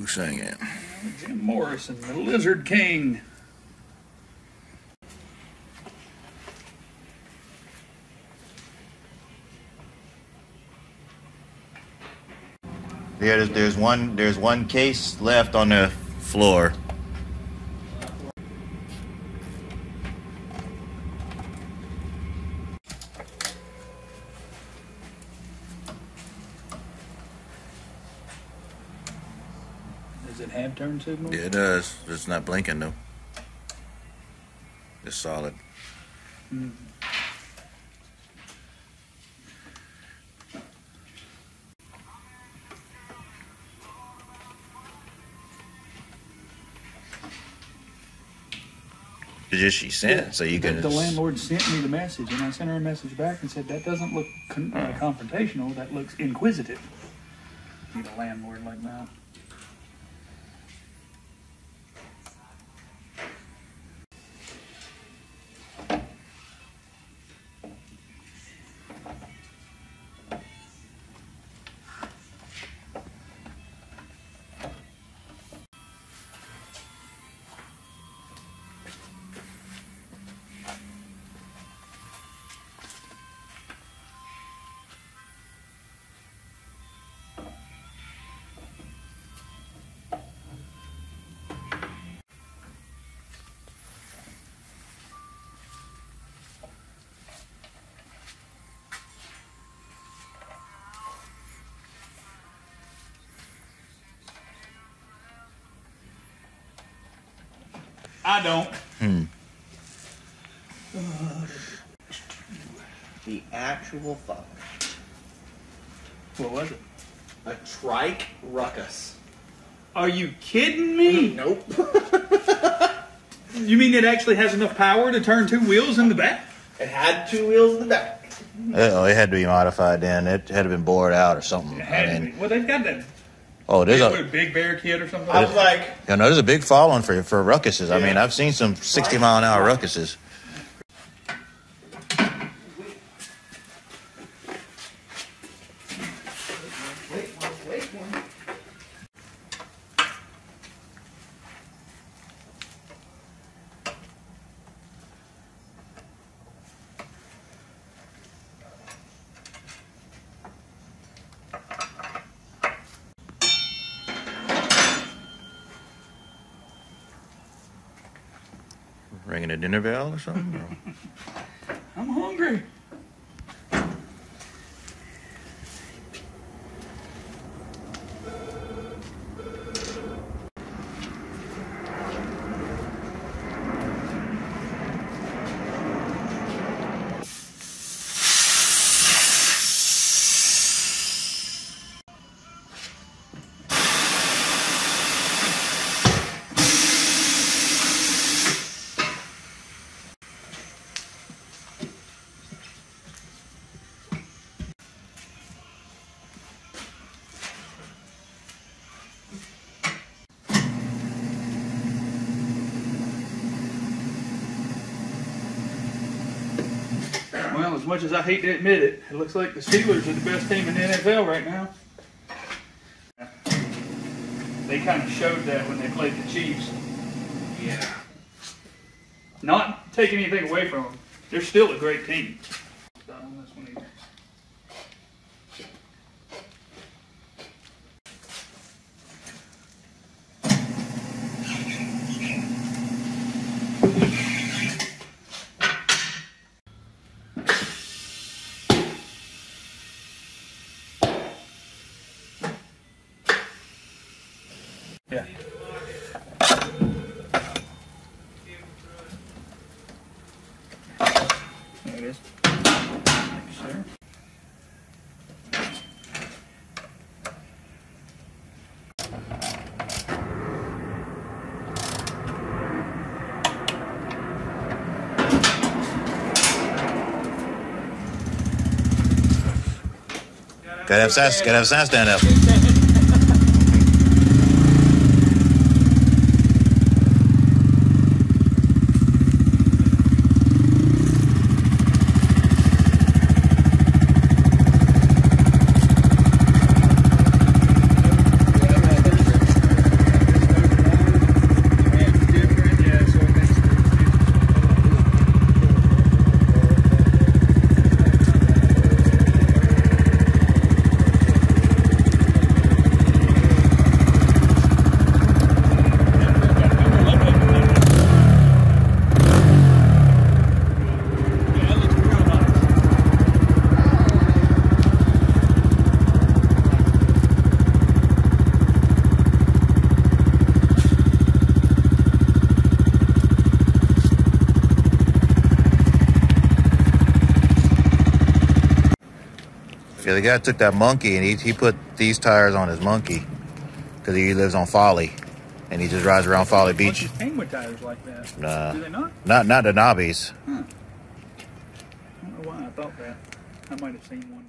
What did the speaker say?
Who sang it? Jim Morrison, the Lizard King. Yeah, there's one case left on the floor. Does it have turn signal? Yeah, it does. It's not blinking though. It's solid. Mm. She sent, so you can. The landlord sent me the message, and I sent her a message back and said, that doesn't look confrontational, that looks inquisitive. Need a landlord like that. I don't. The actual fuck. What was it? A trike ruckus. Are you kidding me? Nope. You mean it actually has enough power to turn two wheels in the back? It had two wheels in the back. Oh, it had to be modified then. It had to been bored out or something. It had to be. Well, they've got that. Oh, there's a big bear kit or something. I was like, you know, there's a big following for ruckuses. Yeah. I mean, I've seen some 60-mile-an-hour ruckuses. Ringing a dinner bell or something? Or? I'm hungry. Well, as much as I hate to admit it, it looks like the Steelers are the best team in the NFL right now. They kind of showed that when they played the Chiefs. yeah. Not taking anything away from them. They're still a great team. Not on this one either. Yeah. There it is. Thank you, sir. Gotta have sign stand up. Yeah, the guy took that monkey and he put these tires on his monkey because he lives on Folly and he just rides around Folly Beach. Monkeys came with tires like that. Do they not? Not the knobbies. Huh. I don't know why I thought that. I might have seen one.